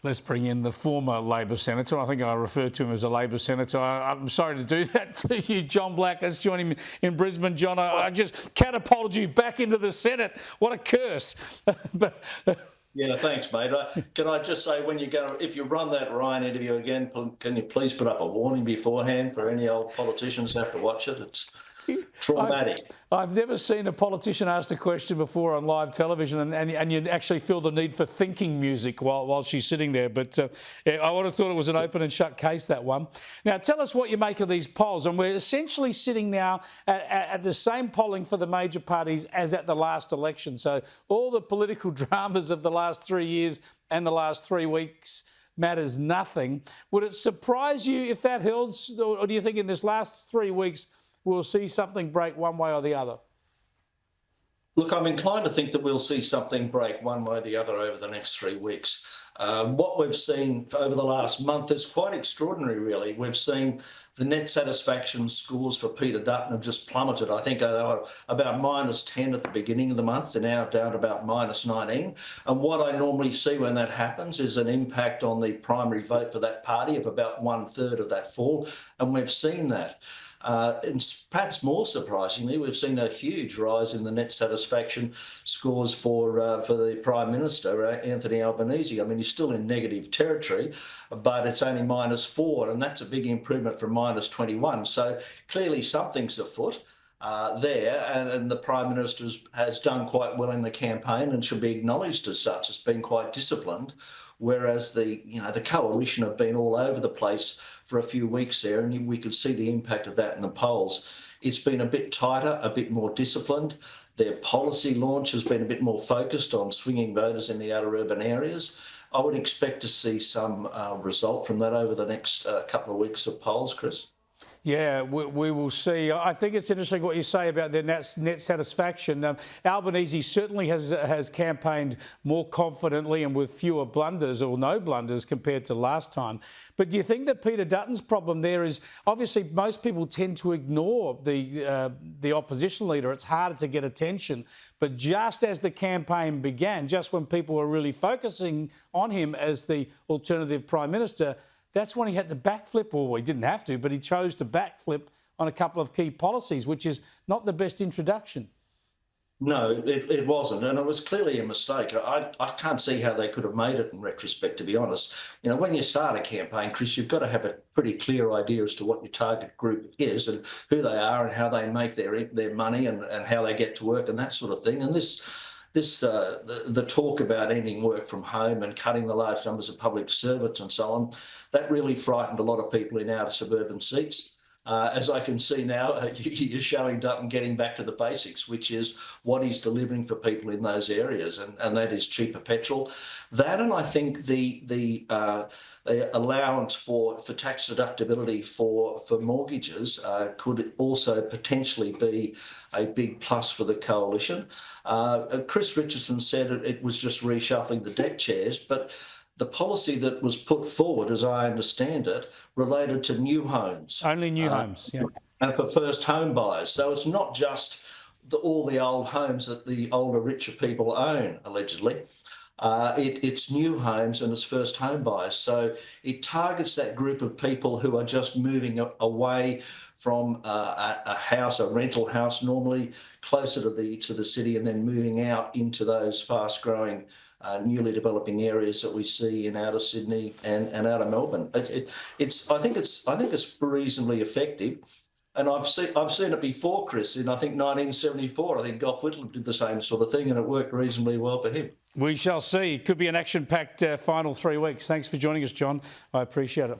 Let's bring in the former Labor senator. I think I referred to him as a Labor senator. I'm sorry to do that to you, John Black. That's joining me in Brisbane. John, I just catapulted you back into the Senate. What a curse. Yeah, thanks, mate. Can I just say, if you run that Ryan interview again, can you please put up a warning beforehand for any old politicians who have to watch it? It's traumatic. I've never seen a politician asked a question before on live television and you actually feel the need for thinking music while she's sitting there. But I would have thought it was an open and shut case, that one. Now, tell us what you make of these polls. And we're essentially sitting now at the same polling for the major parties as at the last election. So all the political dramas of the last 3 years and the last 3 weeks matters nothing. Would it surprise you if that held, or do you think in this last 3 weeks we'll see something break one way or the other? Look, I'm inclined to think that we'll see something break one way or the other over the next 3 weeks. What we've seen over the last month is quite extraordinary, really. We've seen the net satisfaction scores for Peter Dutton have just plummeted. I think they were about -10 at the beginning of the month. They're now down to about -19. And what I normally see when that happens is an impact on the primary vote for that party of about 1/3 of that fall. And we've seen that. And perhaps more surprisingly, we've seen a huge rise in the net satisfaction scores for the Prime Minister, Anthony Albanese. I mean, he's still in negative territory, but it's only -4, and that's a big improvement from -21. So clearly something's afoot there, and the Prime Minister has done quite well in the campaign and should be acknowledged as such. It's been quite disciplined, whereas the coalition have been all over the place for a few weeks there, and we could see the impact of that in the polls. It's been a bit tighter, a bit more disciplined. Their policy launch has been a bit more focused on swinging voters in the outer urban areas. I would expect to see some result from that over the next couple of weeks of polls, Chris. Yeah, we will see. I think it's interesting what you say about their net satisfaction. Albanese certainly has campaigned more confidently and with fewer blunders or no blunders compared to last time. But do you think that Peter Dutton's problem there is, obviously most people tend to ignore the opposition leader. It's harder to get attention. But just as the campaign began, just when people were really focusing on him as the alternative Prime Minister, that's when he had to backflip, or he didn't have to, but he chose to backflip on a couple of key policies, which is not the best introduction. No, it wasn't, and it was clearly a mistake. I can't see how they could have made it in retrospect, to be honest. You know, when you start a campaign, Chris, you've got to have a pretty clear idea as to what your target group is and who they are and how they make their money and how they get to work and that sort of thing. And the talk about ending work from home and cutting the large numbers of public servants and so on, that really frightened a lot of people in outer suburban seats. As I can see now, you're showing Dutton getting back to the basics, which is what he's delivering for people in those areas, and that is cheaper petrol. That, and I think the allowance for tax deductibility for mortgages could also potentially be a big plus for the coalition. Chris Richardson said it was just reshuffling the deck chairs, but the policy that was put forward, as I understand it, related to new homes. Only new homes, yeah. And for first home buyers. So it's not just all the old homes that the older, richer people own, allegedly. It's new homes and it's first home buyers. So it targets that group of people who are just moving away from a house, a rental house, normally closer to the city, and then moving out into those fast-growing, newly developing areas that we see in outer Sydney and outer Melbourne. I think it's reasonably effective. And I've seen it before, Chris, in I think 1974. I think Gough Whitlam did the same sort of thing, and it worked reasonably well for him. We shall see. Could be an action-packed final 3 weeks. Thanks for joining us, John. I appreciate it.